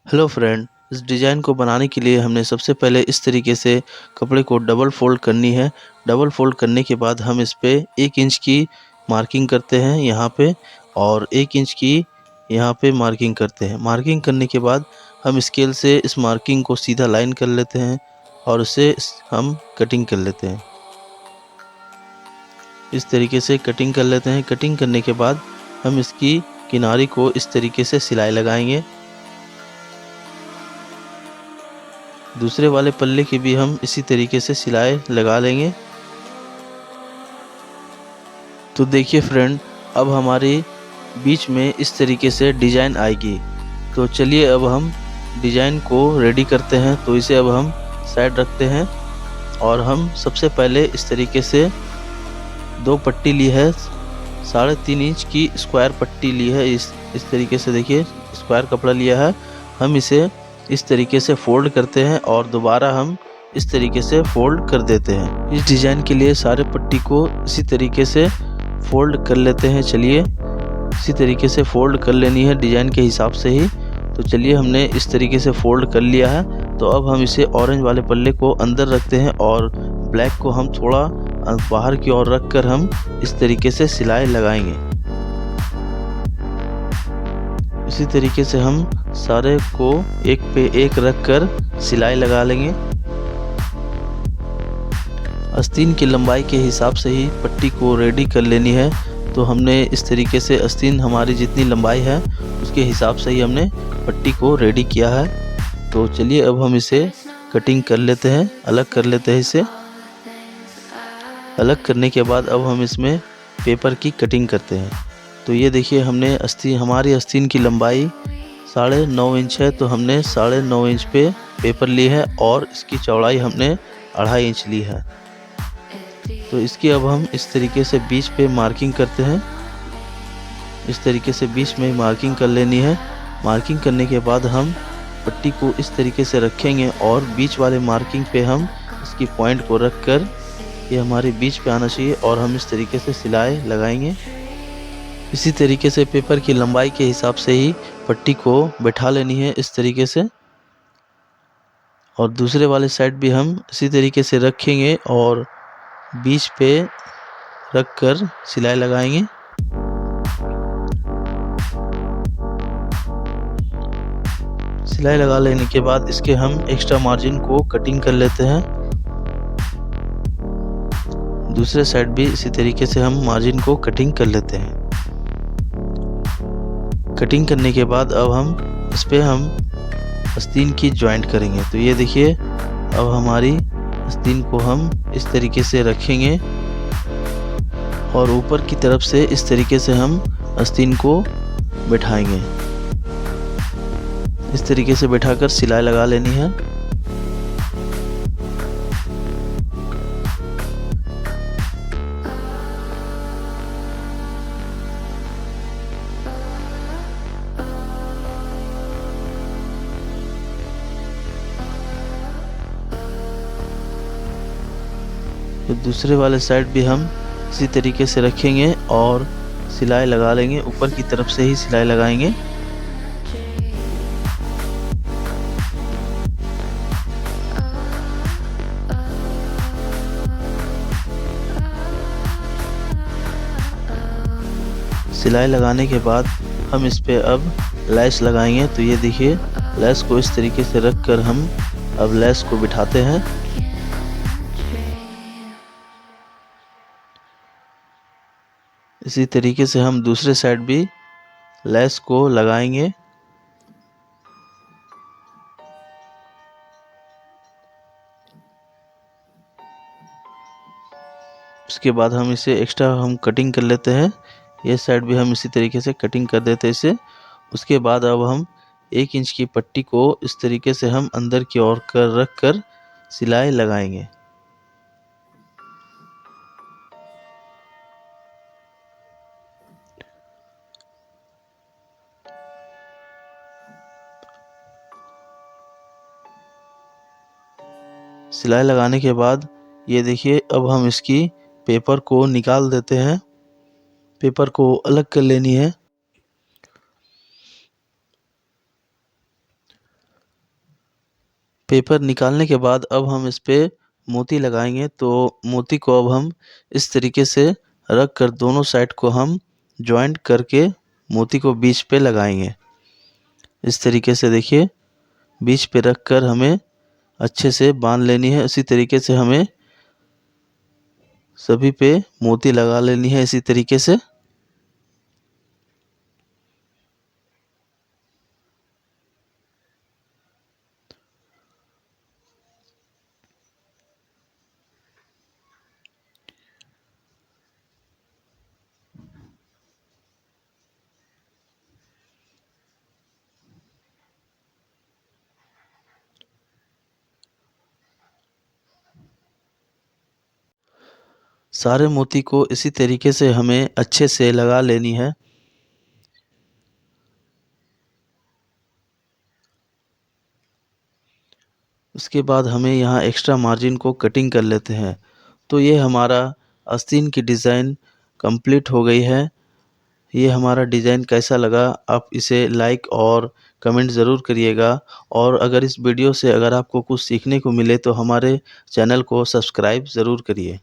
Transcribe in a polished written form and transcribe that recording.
Hello friend, इस design को बनाने के लिए हमने सबसे पहले इस तरीके से कपड़े को डबल फोल्ड करनी है। डबल फोल्ड करने के बाद हम इस पे 1 इंच की मार्किंग करते हैं यहाँ पे, और 1 इंच की यहाँ पे मार्किंग करते हैं। मार्किंग करने के बाद हम स्केल से इस मार्किंग को सीधा लाइन कर लेते हैं और उसे हम कटिंग कर लेते हैं। इस तरीके से कटिंग कर लेते हैं। कटिंग करने के बाद हम इसकी किनारी को इस तरीके से सिलाई लगाएंगे। दूसरे वाले पल्ले की भी हम इसी तरीके से सिलाई लगा लेंगे। तो देखिए फ्रेंड, अब हमारे बीच में इस तरीके से डिज़ाइन आएगी। तो चलिए अब हम डिज़ाइन को रेडी करते हैं। तो इसे अब हम साइड रखते हैं और हम सबसे पहले इस तरीके से 2 पट्टी ली है, 3.5 इंच की स्क्वायर पट्टी ली है। इस तरीके से देखिए स्क्वायर कपड़ा लिया है। हम इसे इस तरीके से फोल्ड करते हैं और दोबारा हम इस तरीके से फोल्ड कर देते हैं। इस डिज़ाइन के लिए सारे पट्टी को इसी तरीके से फोल्ड कर लेते हैं। चलिए इसी तरीके से फोल्ड कर लेनी है डिज़ाइन के हिसाब से ही। तो चलिए हमने इस तरीके से फोल्ड कर लिया है। तो अब हम इसे ऑरेंज वाले पल्ले को अंदर रखते हैं और ब्लैक को हम थोड़ा बाहर की ओर रख कर हम इस तरीके से सिलाई लगाएंगे। इसी तरीके से हम सारे को एक पे एक रख कर सिलाई लगा लेंगे। आस्तीन की लंबाई के हिसाब से ही पट्टी को रेडी कर लेनी है। तो हमने इस तरीके से आस्तीन हमारी जितनी लंबाई है उसके हिसाब से ही हमने पट्टी को रेडी किया है। तो चलिए अब हम इसे कटिंग कर लेते हैं, अलग कर लेते हैं। इसे अलग करने के बाद अब हम इसमें पेपर की कटिंग करते हैं। तो ये देखिए हमने हमारी आस्तीन की लंबाई 9.5 इंच है। तो हमने 9.5 इंच पे पेपर ली है और इसकी चौड़ाई हमने 2.5 इंच ली है। तो इसकी अब हम इस तरीके से बीच पे मार्किंग करते हैं। इस तरीके से बीच में मार्किंग कर लेनी है। मार्किंग करने के बाद हम पट्टी को इस तरीके से रखेंगे और बीच वाले मार्किंग पे हम इसकी पॉइंट को रख कर, ये हमारे बीच पे आना चाहिए और हम इस तरीके से सिलाई लगाएंगे। इसी तरीके से पेपर की लंबाई के हिसाब से ही पट्टी को बैठा लेनी है इस तरीके से। और दूसरे वाले साइड भी हम इसी तरीके से रखेंगे और बीच पे रख कर सिलाई लगाएंगे। सिलाई लगा लेने के बाद इसके हम एक्स्ट्रा मार्जिन को कटिंग कर लेते हैं। दूसरे साइड भी इसी तरीके से हम मार्जिन को कटिंग कर लेते हैं। कटिंग करने के बाद अब हम इस पे हम आस्तीन की जॉइंट करेंगे। तो ये देखिए अब हमारी आस्तीन को हम इस तरीके से रखेंगे और ऊपर की तरफ से इस तरीके से हम आस्तीन को बैठाएंगे। इस तरीके से बैठाकर सिलाई लगा लेनी है। तो दूसरे वाले साइड भी हम इसी तरीके से रखेंगे और सिलाई लगा लेंगे। ऊपर की तरफ से ही सिलाई लगाएंगे। सिलाई लगाने के बाद हम इस पे अब लैस लगाएंगे। तो ये देखिए लैस को इस तरीके से रख कर हम अब लैस को बिठाते हैं। इसी तरीके से हम दूसरे साइड भी लैस को लगाएंगे। उसके बाद हम इसे एक्स्ट्रा हम कटिंग कर लेते हैं। ये साइड भी हम इसी तरीके से कटिंग कर देते हैं इसे। उसके बाद अब हम 1 इंच की पट्टी को इस तरीके से हम अंदर की ओर रख कर सिलाई लगाएंगे। सिलाई लगाने के बाद ये देखिए अब हम इसकी पेपर को निकाल देते हैं। पेपर को अलग कर लेनी है। पेपर निकालने के बाद अब हम इस पे मोती लगाएंगे। तो मोती को अब हम इस तरीके से रख कर दोनों साइड को हम जॉइंट करके मोती को बीच पे लगाएंगे। इस तरीके से देखिए बीच पे रख कर हमें अच्छे से बांध लेनी है। इसी तरीके से हमें सभी पे मोती लगा लेनी है इसी तरीके से। सारे मोती को इसी तरीके से हमें अच्छे से लगा लेनी है। उसके बाद हमें यहाँ एक्स्ट्रा मार्जिन को कटिंग कर लेते हैं। तो ये हमारा आस्तीन की डिज़ाइन कंप्लीट हो गई है। ये हमारा डिज़ाइन कैसा लगा आप इसे लाइक और कमेंट ज़रूर करिएगा। और अगर इस वीडियो से अगर आपको कुछ सीखने को मिले तो हमारे चैनल को सब्सक्राइब ज़रूर करिए।